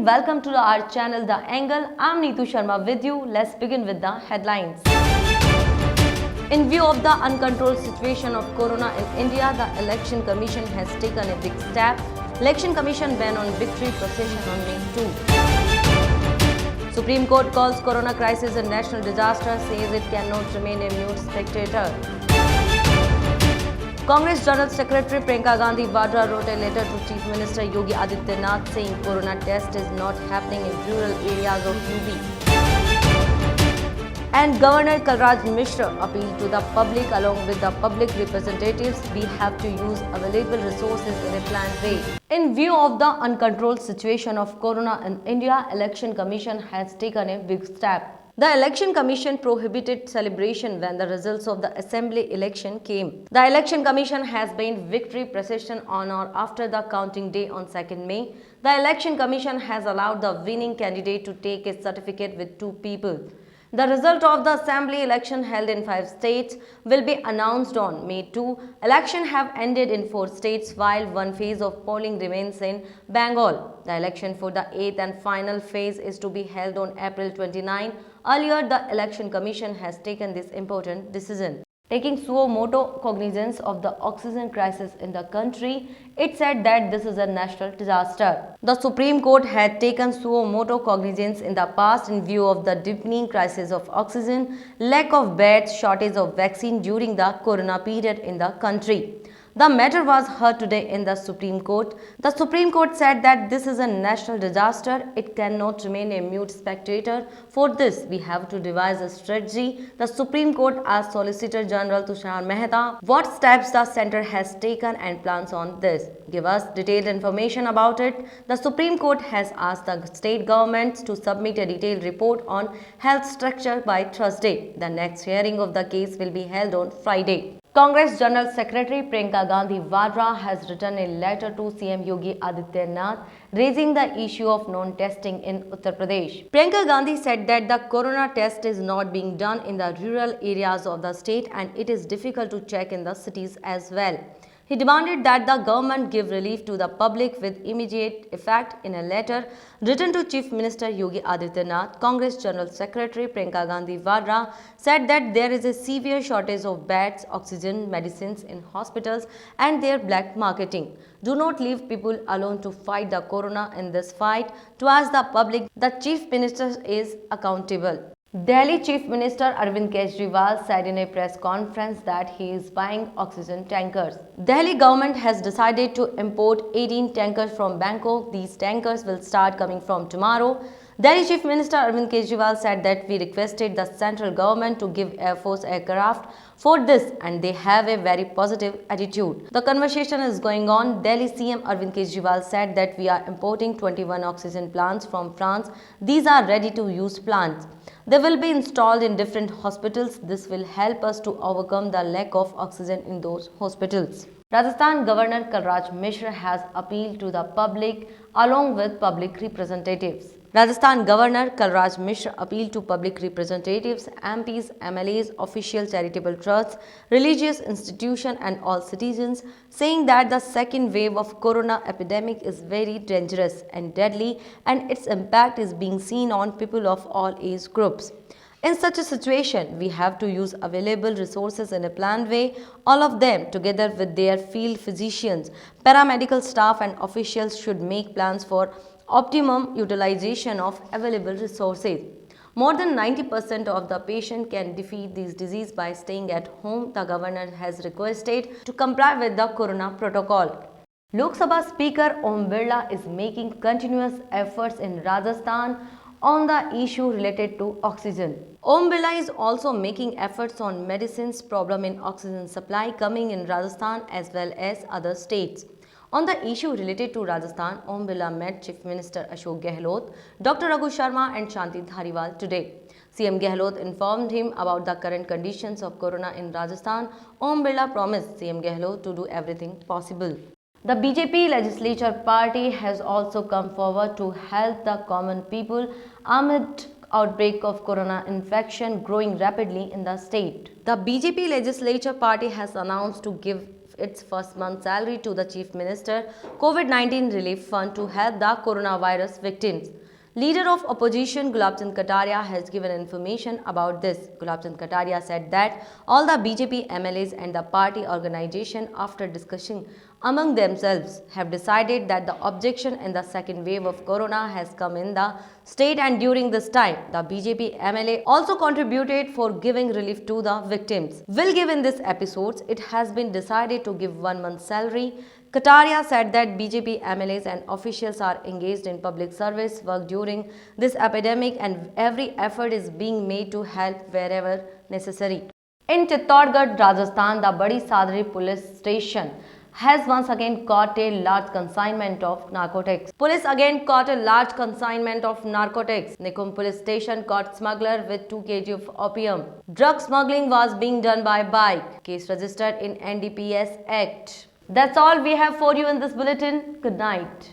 welcome to our channel The Angle. I'm Neetu Sharma with you. Let's begin with the headlines. In view of the uncontrolled situation of corona in India, the Election Commission has taken a big step. Election Commission ban on victory procession on May 2. Supreme Court calls corona crisis a national disaster, says it cannot remain a mute spectator. Congress General Secretary Priyanka Gandhi Vadra wrote a letter to Chief Minister Yogi Adityanath saying corona test is not happening in rural areas of UP. And Governor Kalraj Mishra appealed to the public along with the public representatives, we have to use available resources in a planned way. In view of the uncontrolled situation of corona in India, Election Commission has taken a big step. The Election Commission prohibited celebration when the results of the Assembly election came. The Election Commission has banned victory procession on or after the counting day on 2nd May. The Election Commission has allowed the winning candidate to take a certificate with 2 people. The result of the Assembly election held in 5 states will be announced on May 2. Elections have ended in 4 states while one phase of polling remains in Bengal. The election for the 8th and final phase is to be held on April 29. Earlier, the Election Commission has taken this important decision. Taking suo moto cognizance of the oxygen crisis in the country, it said that this is a national disaster. The Supreme Court had taken suo moto cognizance in the past in view of the deepening crisis of oxygen, lack of beds, shortage of vaccine during the corona period in the country. The matter was heard today in the Supreme Court. The Supreme Court said that this is a national disaster. It cannot remain a mute spectator. For this, we have to devise a strategy. The Supreme Court asked Solicitor General Tushar Mehta what steps the centre has taken and plans on this. Give us detailed information about it. The Supreme Court has asked the state governments to submit a detailed report on health structure by Thursday. The next hearing of the case will be held on Friday. Congress General Secretary Priyanka Gandhi Vadra has written a letter to CM Yogi Adityanath raising the issue of non-testing in Uttar Pradesh. Priyanka Gandhi said that the corona test is not being done in the rural areas of the state and it is difficult to check in the cities as well. He demanded that the government give relief to the public with immediate effect. In a letter written to Chief Minister Yogi Adityanath, Congress General Secretary Priyanka Gandhi Vadra said that there is a severe shortage of beds, oxygen, medicines in hospitals and their black marketing. Do not leave people alone to fight the corona in this fight. To ask the public, the Chief Minister is accountable. Delhi Chief Minister Arvind Kejriwal said in a press conference that he is buying oxygen tankers. Delhi government has decided to import 18 tankers from Bangkok. These tankers will start coming from tomorrow. Delhi Chief Minister Arvind Kejriwal said that we requested the central government to give Air Force aircraft for this and they have a very positive attitude. The conversation is going on. Delhi CM Arvind Kejriwal said that we are importing 21 oxygen plants from France. These are ready to use plants. They will be installed in different hospitals. This will help us to overcome the lack of oxygen in those hospitals. Rajasthan Governor Kalraj Mishra has appealed to the public along with public representatives. Rajasthan Governor Kalraj Mishra appealed to public representatives, MPs, MLAs, official charitable trusts, religious institutions and all citizens, saying that the second wave of corona epidemic is very dangerous and deadly and its impact is being seen on people of all age groups. In such a situation, we have to use available resources in a planned way, all of them together with their field physicians, paramedical staff and officials should make plans for optimum utilization of available resources. More than 90% of the patient can defeat this disease by staying at home. The governor has requested to comply with the corona protocol. Lok Sabha Speaker Om Birla is making continuous efforts in Rajasthan on the issue related to oxygen. Om Birla is also making efforts on medicines problem in oxygen supply coming in Rajasthan as well as other states. On the issue related to Rajasthan, Om Birla met Chief Minister Ashok Gehlot, Dr. Raghu Sharma and Shanti Dhariwal today. CM Gehlot informed him about the current conditions of corona in Rajasthan. Om Birla promised CM Gehlot to do everything possible. The BJP legislature party has also come forward to help the common people amid outbreak of corona infection growing rapidly in the state. The BJP legislature party has announced to give its first month's salary to the Chief Minister COVID-19 Relief Fund to help the coronavirus victims. Leader of opposition Gulab Chand Kataria has given information about this. Gulab Chand Kataria said that all the BJP MLAs and the party organization, after discussing among themselves, have decided that the objection in the second wave of corona has come in the state, and during this time, the BJP MLA also contributed for giving relief to the victims. Will give in this episode, it has been decided to give 1 month's salary. Kataria said that BJP MLAs and officials are engaged in public service work during this epidemic and every effort is being made to help wherever necessary. In Chittorgarh, Rajasthan, the Badi Sadri police station has once again caught a large consignment of narcotics. Police again caught a large consignment of narcotics. Nikum police station caught smuggler with 2 kg of opium. Drug smuggling was being done by bike. Case registered in NDPS Act. That's all we have for you in this bulletin. Good night.